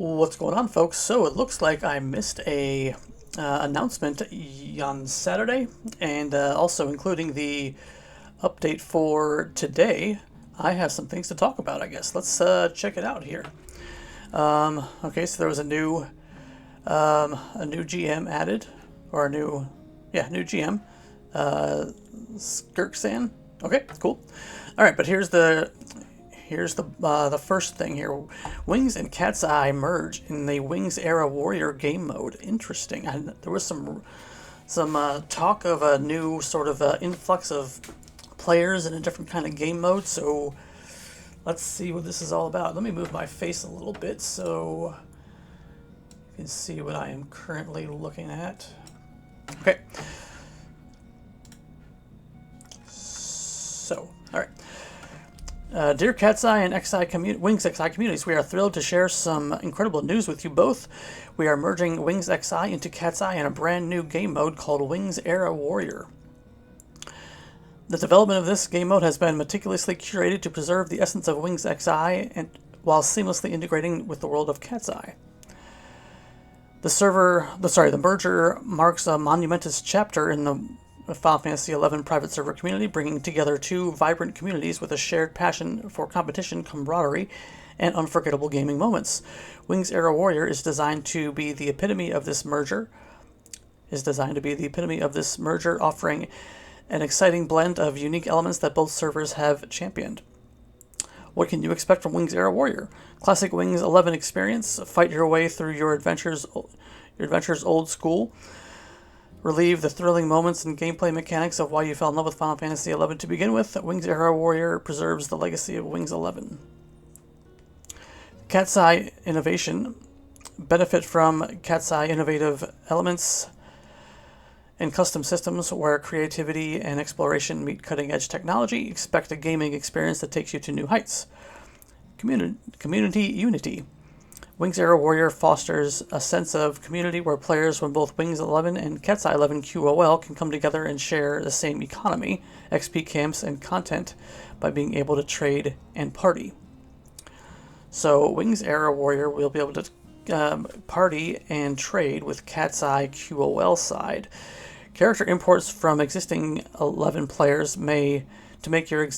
What's going on, folks? So it looks like I missed a announcement on Saturday, and also including the update for today. I have some things to talk about, I guess. Let's check it out here. Okay, so there was a new GM added, or new GM, Skirksan. Okay, cool. All right, but here's the first thing here. Wings and CaitsithI merge in the Wings Era Warrior game mode. Interesting. There was some talk of a new sort of influx of players in a different kind of game mode. So let's see what this is all about. Let me move my face a little bit so you can see what I am currently looking at. Okay. So, all right. Dear CaitsithI and WingsXI communities, we are thrilled to share some incredible news with you both. We are merging WingsXI into CaitsithI in a brand new game mode called Wings Era Warrior. The development of this game mode has been meticulously curated to preserve the essence of WingsXI and while seamlessly integrating with the world of CaitsithI. The merger marks a monumentous chapter in the Final Fantasy XI private server community, bringing together two vibrant communities with a shared passion for competition, camaraderie, and unforgettable gaming moments. Wings Era Warrior is designed to be the epitome of this merger, offering an exciting blend of unique elements that both servers have championed. What can you expect from Wings Era Warrior? Classic Wings 11 experience. Fight your way through your adventures old school. Relieve the thrilling moments and gameplay mechanics of why you fell in love with Final Fantasy XI to begin with. Wings Era Warrior preserves the legacy of Wings 11. CaitsithI innovation. Benefit from CaitsithI innovative elements and custom systems where creativity and exploration meet cutting-edge technology. Expect a gaming experience that takes you to new heights. Community unity. Wings Era Warrior fosters a sense of community where players from both Wings 11 and CaitsithI 11 QOL can come together and share the same economy, XP camps, and content by being able to trade and party. So Wings Era Warrior will be able to party and trade with CaitsithI QOL side. Character imports from existing 11 players to make your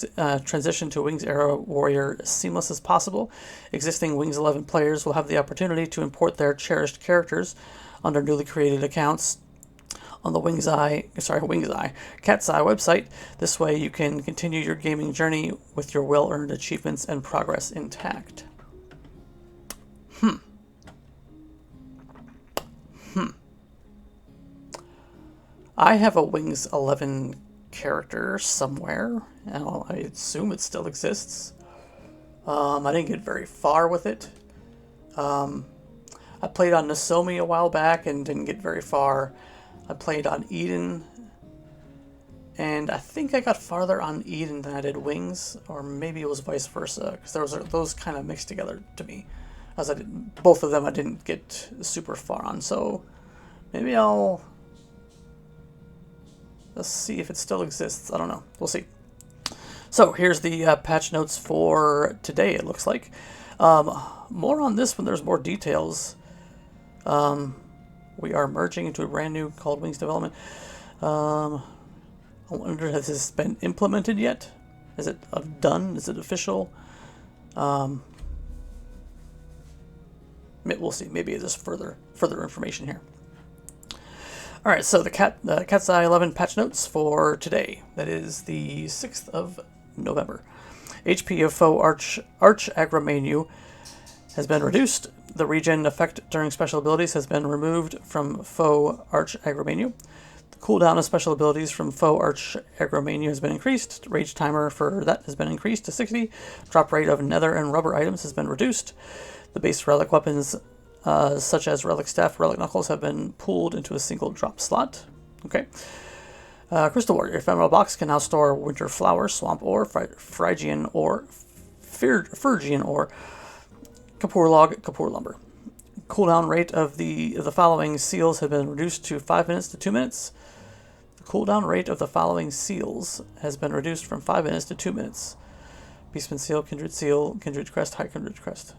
transition to Wings Era Warrior as seamless as possible. Existing Wings 11 players will have the opportunity to import their cherished characters under newly created accounts on the WingsXI CaitsithI website. This way you can continue your gaming journey with your well-earned achievements and progress intact. I have a Wings 11 character somewhere. I assume it still exists. I didn't get very far with it. I played on Nozomi a while back and didn't get very far. I played on Eden, and I think I got farther on Eden than I did Wings, or maybe it was vice versa, because those kind of mixed together to me. As both of them I didn't get super far on, so maybe let's see if it still exists. I don't know. We'll see. So here's the patch notes for today, it looks like. More on this when there's more details. We are merging into a brand new called Wings Development. I wonder, has this been implemented yet? Is it done? Is it official? We'll see. Maybe there's further information here. All right, so the CaitsithI 11 patch notes for today. That is the 6th of November. HP of foe Arch Agramenu has been reduced. The regen effect during special abilities has been removed from foe Arch Agramenu. The cooldown of special abilities from foe Arch Agramenu has been increased. Rage timer for that has been increased to 60. Drop rate of nether and rubber items has been reduced. The base relic weapons such as Relic Staff, Relic Knuckles have been pooled into a single drop slot. Okay. Crystal Warrior. Ephemeral Box can now store Winter Flower, Swamp Ore, Phrygian Ore, Phrygian Ore, Kapur Log, Kapur Lumber. Cooldown rate of the following seals have been reduced to 5 minutes to 2 minutes. The cooldown rate of the following seals has been reduced from 5 minutes to 2 minutes. Beastman Seal, Kindred Crest, High Kindred Crest.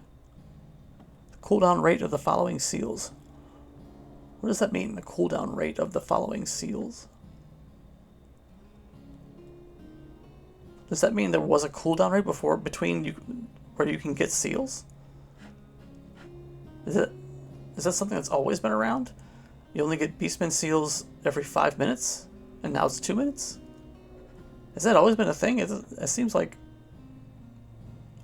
Cooldown rate of the following seals. What does that mean, the cooldown rate of the following seals? Does that mean there was a cooldown rate before between you where you can get seals? Is that something that's always been around? You only get Beastman seals every 5 minutes, and now it's 2 minutes? Has that always been a thing? It seems like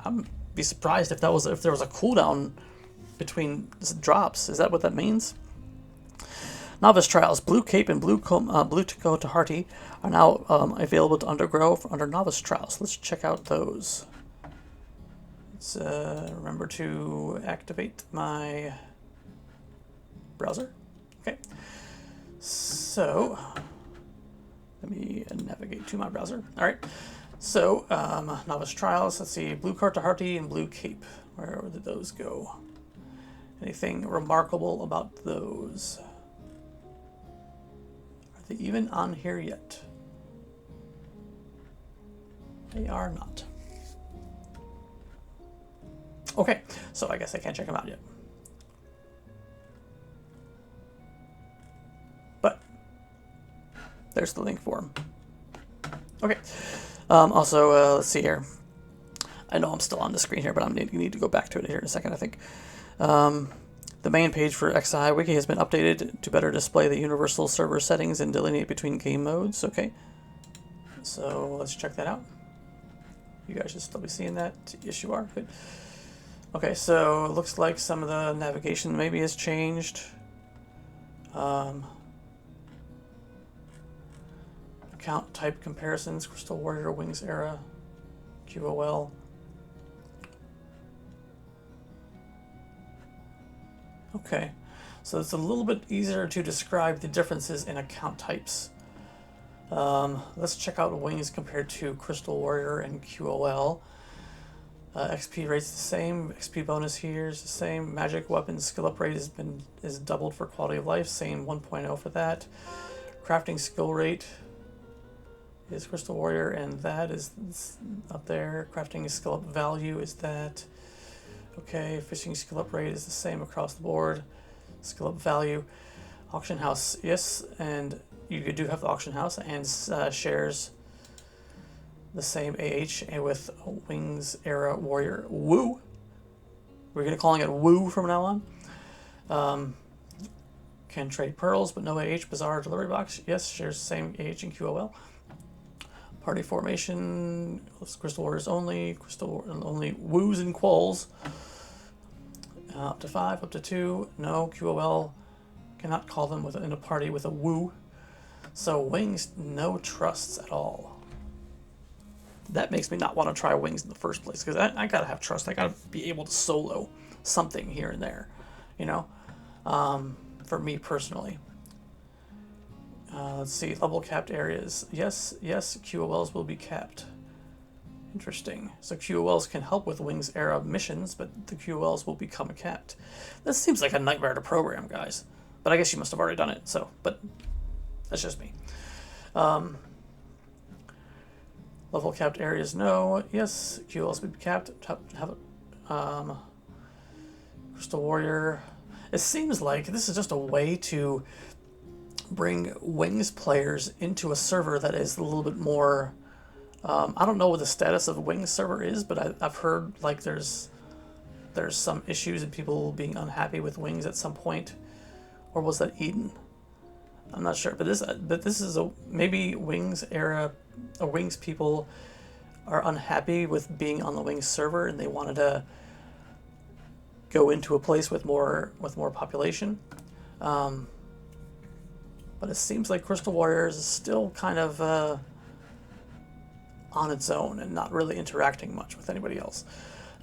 I'm be surprised if there was a cooldown between drops. Is that what that means? Novice trials. Blue Cape and Blue Tahati are now available to undergo under novice trials. Let's check out those. Let's remember to activate my browser. Okay. So let me navigate to my browser. All right. So novice trials. Let's see. Blue Tahati and Blue Cape. Where did those go? Anything remarkable about those? Are they even on here yet? They are not. Okay, so I guess I can't check them out yet. But there's the link for them. Okay. Also, let's see here. I know I'm still on the screen here, but I need to go back to it here in a second, I think. The main page for XI Wiki has been updated to better display the universal server settings and delineate between game modes. Okay, so let's check that out. You guys should still be seeing that. Yes, you are. Good. Okay, so it looks like some of the navigation maybe has changed. Account type comparisons, Crystal Warrior, Wings Era, QOL. Okay, so it's a little bit easier to describe the differences in account types. Let's check out Wings compared to Crystal Warrior and QOL. XP rate's the same. XP bonus here is the same. Magic weapon skill up rate is doubled for quality of life. Same 1.0 for that. Crafting skill rate is Crystal Warrior, and that is up there. Crafting skill up value is that. Okay, fishing skill up rate is the same across the board. Skill up value. Auction house, yes, and you do have the auction house and shares the same AH with Wings Era Warrior. Woo! We're going to calling it Woo from now on. Can trade pearls, but no AH. Bizarre delivery box, yes, shares the same AH and QOL. Party formation, Crystal Warriors only, only Woos and Quolls. Up to 5, up to 2. No, QOL cannot call them in a party with a Woo. So Wings, no trusts at all. That makes me not want to try Wings in the first place, because I gotta have trust. I gotta be able to solo something here and there, you know, for me personally. Let's see, level capped areas. Yes, QOLs will be capped. Interesting. So QOLs can help with Wings Era missions, but the QOLs will become capped. This seems like a nightmare to program, guys. But I guess you must have already done it, so, but that's just me. Level capped areas, no. Yes, QOLs will be capped. Crystal Warrior. It seems like this is just a way to bring Wings players into a server that is a little bit more... I don't know what the status of the Wings server is, but I've heard like there's some issues and people being unhappy with Wings at some point. Or was that Eden? I'm not sure, but this is maybe Wings Era or Wings people are unhappy with being on the Wings server and they wanted to go into a place with more population. But it seems like Crystal Warriors is still kind of on its own and not really interacting much with anybody else.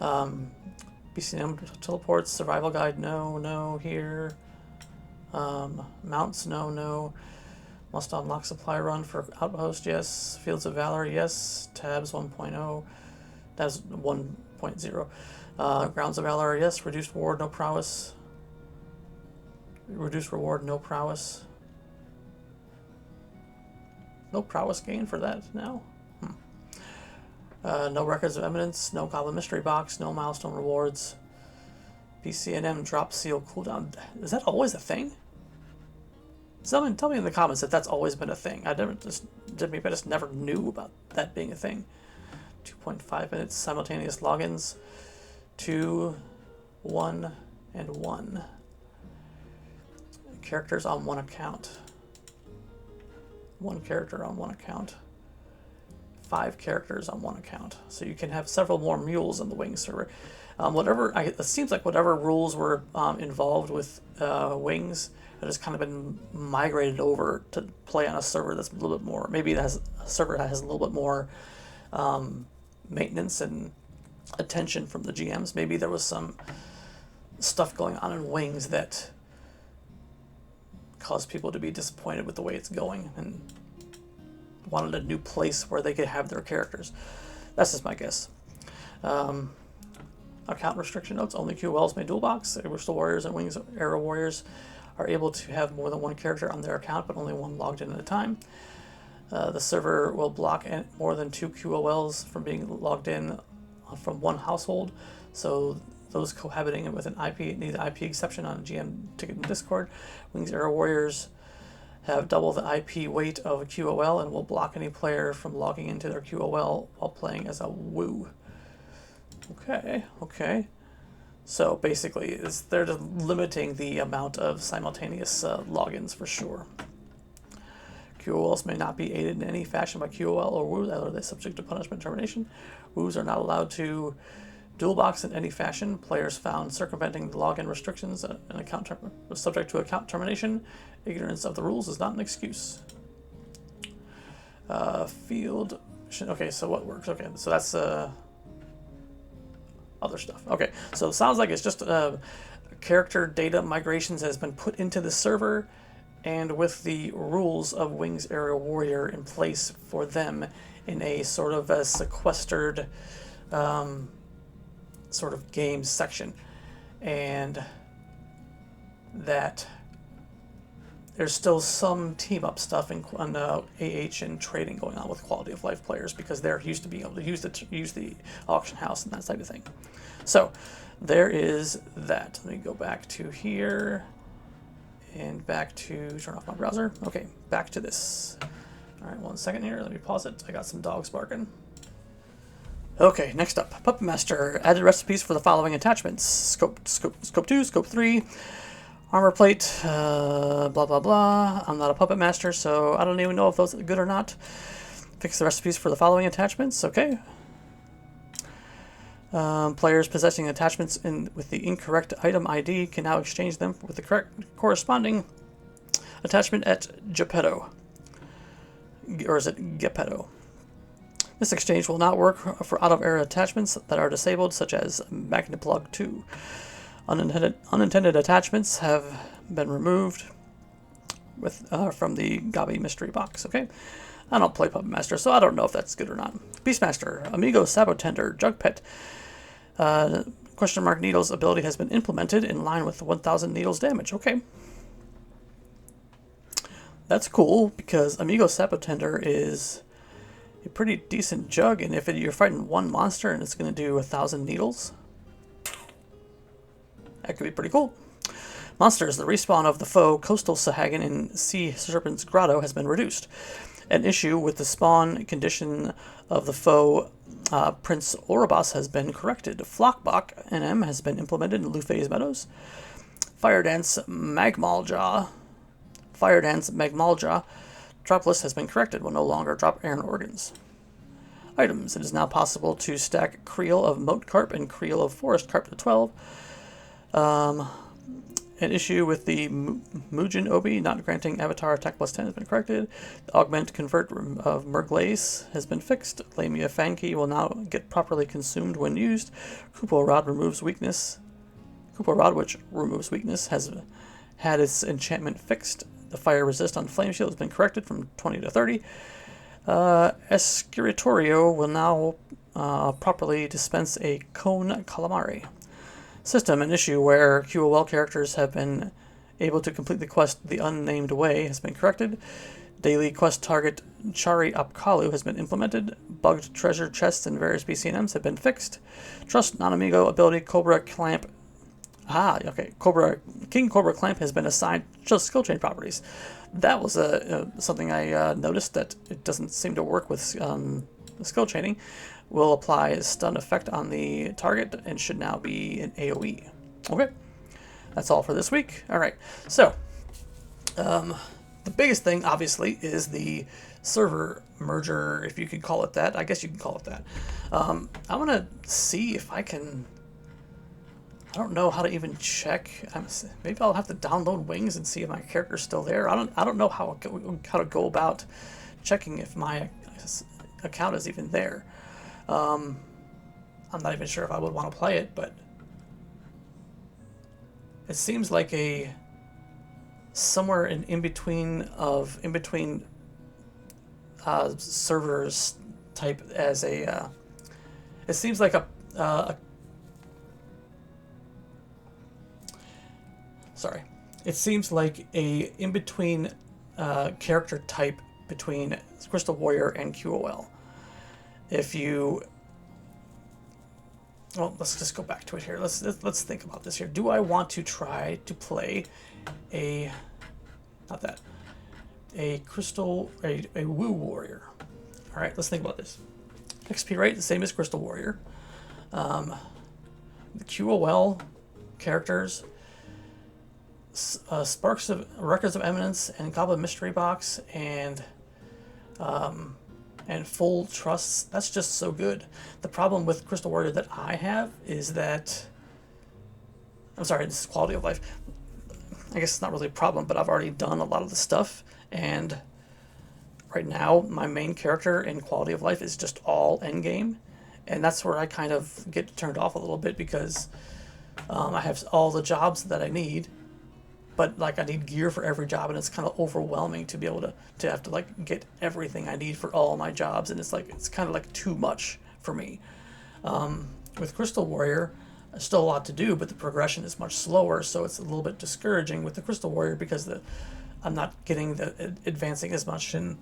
BCM teleports, survival guide, no, here. Mounts, no. Must unlock supply run for outpost, yes. Fields of Valor, yes. Tabs 1.0. Tabs 1.0. Grounds of Valor, yes. Reduced reward, no prowess. Reduced reward, no prowess. No prowess gain for that now? No records of eminence, no goblin mystery box, no milestone rewards. BCNM drop seal cooldown. Is that always a thing? Someone tell me in the comments if that's always been a thing. Maybe I just never knew about that being a thing. 2.5 minutes simultaneous logins. 2, 1, and 1. Characters on one account. 1 character on one account. 5 characters on one account. So you can have several more mules in the Wings server. It seems like whatever rules were involved with Wings have just kind of been migrated over to play on a server that's a little bit more, maybe it has a server that has a little bit more maintenance and attention from the GMs. Maybe there was some stuff going on in Wings that caused people to be disappointed with the way it's going and wanted a new place where they could have their characters. That's just my guess. Account restriction notes: only QOLs may dual box. Bristol Warriors and Wings Arrow Warriors are able to have more than 1 character on their account, but only 1 logged in at a time. The server will block more than 2 QOLs from being logged in from 1 household. So those cohabiting with an IP need the IP exception on GM ticket in Discord. Wings Arrow Warriors have double the IP weight of a QOL and will block any player from logging into their QOL while playing as a WOO. Okay. So basically, they're just limiting the amount of simultaneous logins for sure. QOLs may not be aided in any fashion by QOL or WOO, that are they subject to punishment termination. WOOs are not allowed to dual box in any fashion. Players found circumventing the login restrictions was subject to account termination. Ignorance of the rules is not an excuse. Field. Okay, so what works? Okay, so that's other stuff. Okay, so it sounds like it's just character data migrations has been put into the server, and with the rules of Wings Aerial Warrior in place for them in a sort of a sequestered sort of game section, and that there's still some team up stuff on AH and trading going on with quality of life players because they're used to being able to use the auction house and that type of thing. So there is that. Let me go back to here and back to turn off my browser. Okay, back to this. All right, 1 second here. Let me pause it. I got some dogs barking. Okay, next up, Puppet Master added recipes for the following attachments: scope 2, scope 3. Armor plate, blah, blah, blah. I'm not a Puppet Master, so I don't even know if those are good or not. Fix the recipes for the following attachments. Okay. Players possessing attachments with the incorrect item ID can now exchange them with the correct corresponding attachment at Geppetto. Or is it Geppetto? This exchange will not work for out-of-era attachments that are disabled, such as Magneplug 2. Unintended attachments have been removed from the Gabi mystery box. Okay, I don't play Puppet Master, so I don't know if that's good or not. Beastmaster, Amigo Sabotender, Jugpet. Question mark Needles ability has been implemented in line with 1,000 Needles damage. Okay, that's cool because Amigo Sabotender is a pretty decent jug, and if you're fighting 1 monster and it's going to do 1,000 Needles. That could be pretty cool. Monsters, the respawn of the foe Coastal Sahagan in Sea Serpent's Grotto has been reduced. An issue with the spawn condition of the foe Prince Orobos has been corrected. Flockbach NM has been implemented in Lufay's Meadows. Fire Dance Magmaljaw drop list has been corrected. Will no longer drop Iron Organs. Items, it is now possible to stack Creel of Moat Carp and Creel of Forest Carp to 12. An issue with the Muujin Obi not granting Avatar attack plus 10 has been corrected. The augment convert of Merglace has been fixed. Lamia Fangkey will now get properly consumed when used. Kupo Rod removes weakness. Kupo Rod, which removes weakness, has had its enchantment fixed. The fire resist on Flame Shield has been corrected from 20 to 30. Escuritorio will now properly dispense a Cone Calamari. System, an issue where QOL characters have been able to complete the quest The Unnamed Way has been corrected. Daily quest target Chari Apkalu has been implemented. Bugged treasure chests and various BCNMs have been fixed. Trust non-amigo ability Cobra Clamp Okay. King Cobra Clamp has been assigned just skill chain properties. That was something I noticed that it doesn't seem to work with skill chaining. Will apply a stun effect on the target and should now be an AoE. Okay, that's all for this week. All right, so the biggest thing, obviously, is the server merger, if you could call it that. I guess you can call it that. I want to see if I can. I don't know how to even check. Maybe I'll have to download Wings and see if my character's still there. I don't know how to go about checking if my account is even there. I'm not even sure if I would want to play it, but it seems like a somewhere in between servers type as a. It seems like sorry. It seems like a in between character type between Crystal Warrior and QOL. If you, well, let's just go back to it here. Let's think about this here. Do I want to try to play a Woo Warrior? All right, let's think about this. XP rate the same as Crystal Warrior. The QOL characters, Sparks of Records of Eminence and Goblin Mystery Box and full trusts. That's just so good. The problem with Crystal Warrior that I have is that, I'm sorry, this is quality of life. I guess it's not really a problem, but I've already done a lot of the stuff, and right now my main character in quality of life is just all endgame, and that's where I kind of get turned off a little bit because I have all the jobs that I need, but like I need gear for every job, and it's kind of overwhelming to be able to have to like get everything I need for all my jobs, and it's kind of like too much for me. With Crystal Warrior, there's still a lot to do, but the progression is much slower, so it's a little bit discouraging with the Crystal Warrior because I'm not getting the advancing as much, and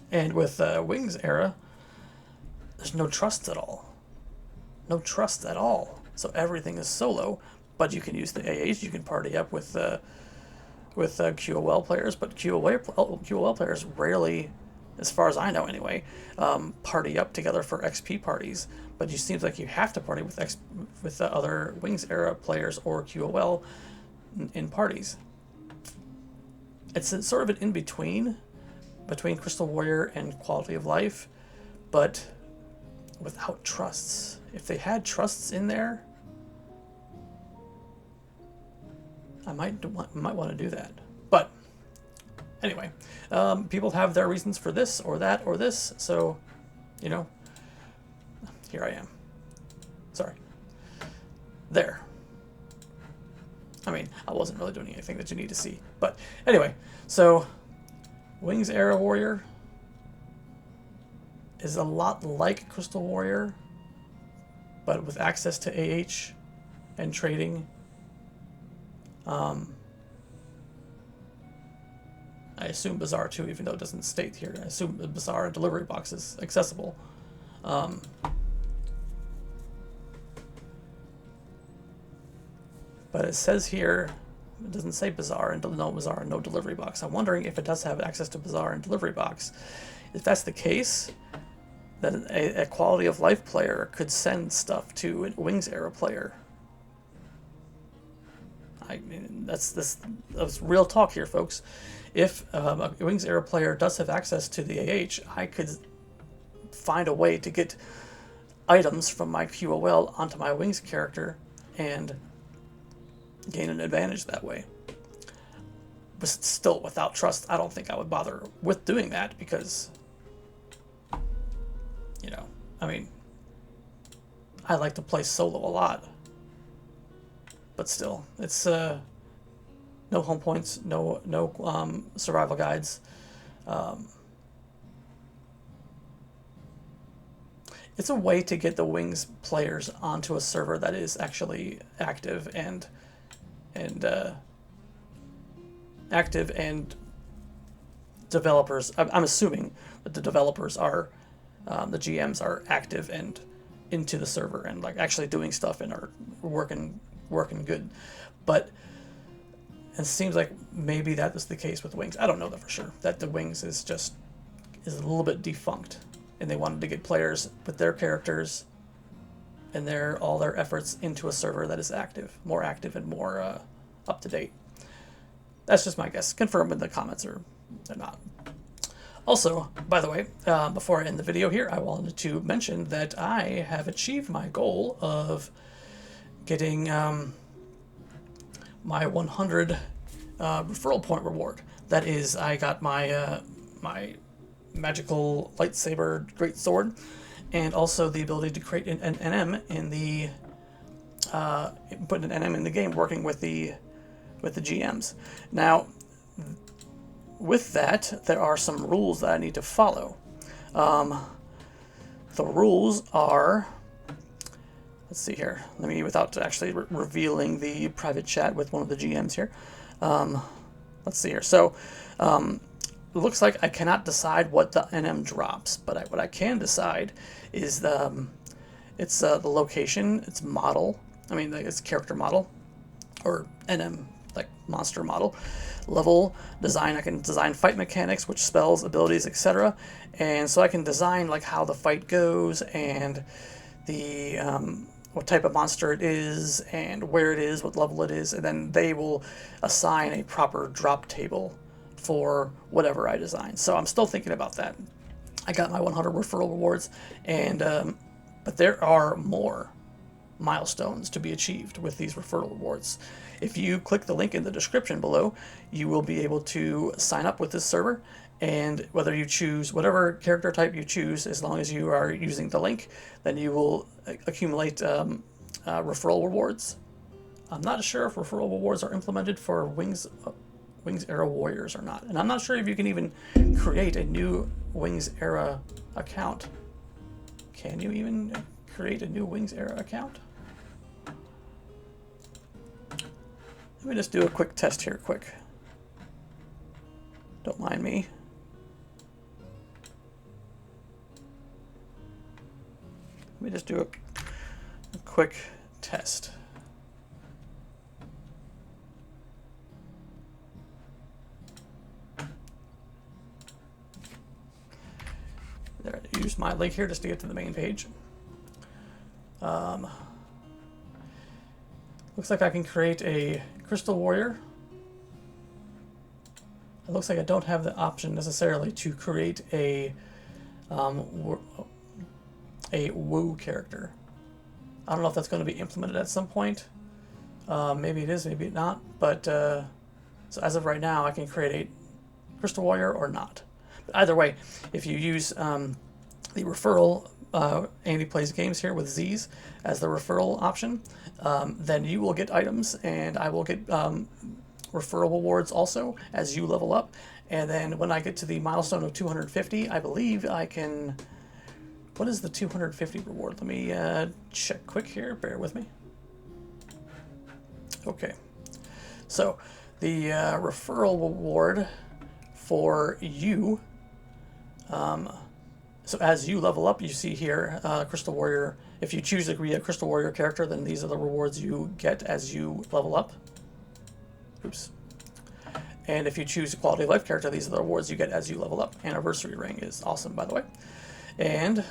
with Wings era, there's no trust at all. No trust at all. So everything is solo, but you can use the AH. You can party up with QOL players, but QOL players rarely, as far as I know anyway, party up together for XP parties. But it seems like you have to party with other Wings era players or QOL in parties. It's sort of an in between Crystal Warrior and Quality of Life, but without trusts. If they had trusts in there, I might want to do that. But anyway, people have their reasons for this or that or this, so, you know, here I am. Sorry. There. I mean, I wasn't really doing anything that you need to see. But anyway, so Wings Era Warrior is a lot like Crystal Warrior, but with access to AH and trading. I assume Bazaar too, even though it doesn't state here. I assume the Bazaar delivery box is accessible. But it says here, it doesn't say Bazaar and no delivery box. I'm wondering if it does have access to Bazaar and delivery box. If that's the case, then a quality of life player could send stuff to a Wings era player. I mean, that's real talk here, folks. If a Wings era player does have access to the AH, I could find a way to get items from my QOL onto my Wings character and gain an advantage that way. But still, without trust, I don't think I would bother with doing that because, you know, I mean, I like to play solo a lot. But still, it's no home points, no survival guides. It's a way to get the Wings players onto a server that is actually active and developers. I'm assuming that the developers are the GMs are active and into the server and like actually doing stuff and are working good. But it seems like maybe that was the case with Wings. I don't know that for sure. That the Wings is a little bit defunct, and they wanted to get players with their characters and all their efforts into a server that is more active and more up to date. That's just my guess. Confirm in the comments or not. Also, by the way, before I end the video here, I wanted to mention that I have achieved my goal of getting my 100 referral point reward. That is, I got my my magical lightsaber greatsword, and also the ability to create an NM in the put an NM in the game, working with the GMs. Now, with that, there are some rules that I need to follow. The rules are, let's see here. Let me, without actually revealing the private chat with one of the GMs here. Let's see here. So, it looks like I cannot decide what the NM drops, but what I can decide is the location, its model. I mean, its character model, or NM, like monster model, level, design. I can design fight mechanics, which spells, abilities, etc. And so I can design like how the fight goes and the what type of monster it is and where it is, what level it is, and then they will assign a proper drop table for whatever I design. So I'm still thinking about that. I got my 100 referral rewards, and but there are more milestones to be achieved with these referral rewards. If you click the link in the description below, you will be able to sign up with this server, and whether you choose whatever character type you choose, as long as you are using the link, then you will accumulate referral rewards. I'm not sure if referral rewards are implemented for Wings Era Warriors or not, and I'm not sure if you can even create a new Wings Era account. Can you even create a new Wings Era account? Let me just do a quick test here, quick. Don't mind me. Let me just do a quick test. There, I use my link here just to get to the main page. Looks like I can create a Crystal Warrior. It looks like I don't have the option necessarily to create a Woo character. I don't know if that's going to be implemented at some point. Maybe it is, maybe not. But so as of right now, I can create a Crystal Warrior or not. But either way, if you use the referral, Andy Plays Games here with Z's as the referral option, then you will get items, and I will get referral rewards also as you level up. And then when I get to the milestone of 250, I believe I can... What is the 250 reward? Let me check quick here. Bear with me. Okay. So the referral reward for you... So as you level up, you see here, Crystal Warrior. If you choose to be a Crystal Warrior character, then these are the rewards you get as you level up. Oops. And if you choose a Quality of Life character, these are the rewards you get as you level up. Anniversary Ring is awesome, by the way. And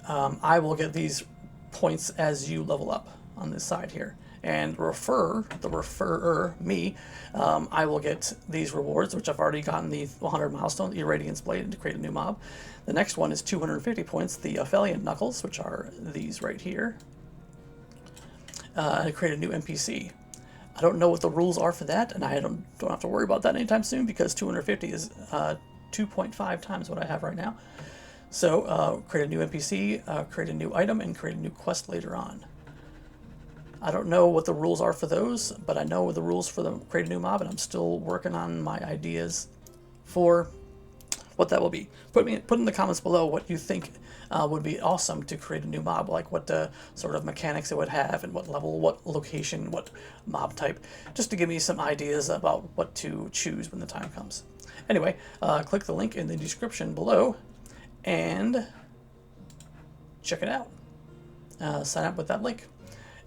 I will get these points as you level up on this side here. And the referrer, me, I will get these rewards, which I've already gotten the 100 milestone, the Irradiance Blade, to create a new mob. The next one is 250 points, the Aphelion Knuckles, which are these right here, to create a new NPC. I don't know what the rules are for that, and I don't have to worry about that anytime soon, because 250 is 2.5 times what I have right now. So create a new NPC, create a new item, and create a new quest later on. I don't know what the rules are for those, but I know the rules for the create a new mob, and I'm still working on my ideas for what that will be. Put in the comments below what you think would be awesome to create a new mob, like what sort of mechanics it would have, and what level, what location, what mob type, just to give me some ideas about what to choose when the time comes. Anyway, click the link in the description below, and check it out. Sign up with that link.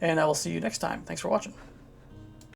And I will see you next time. Thanks for watching.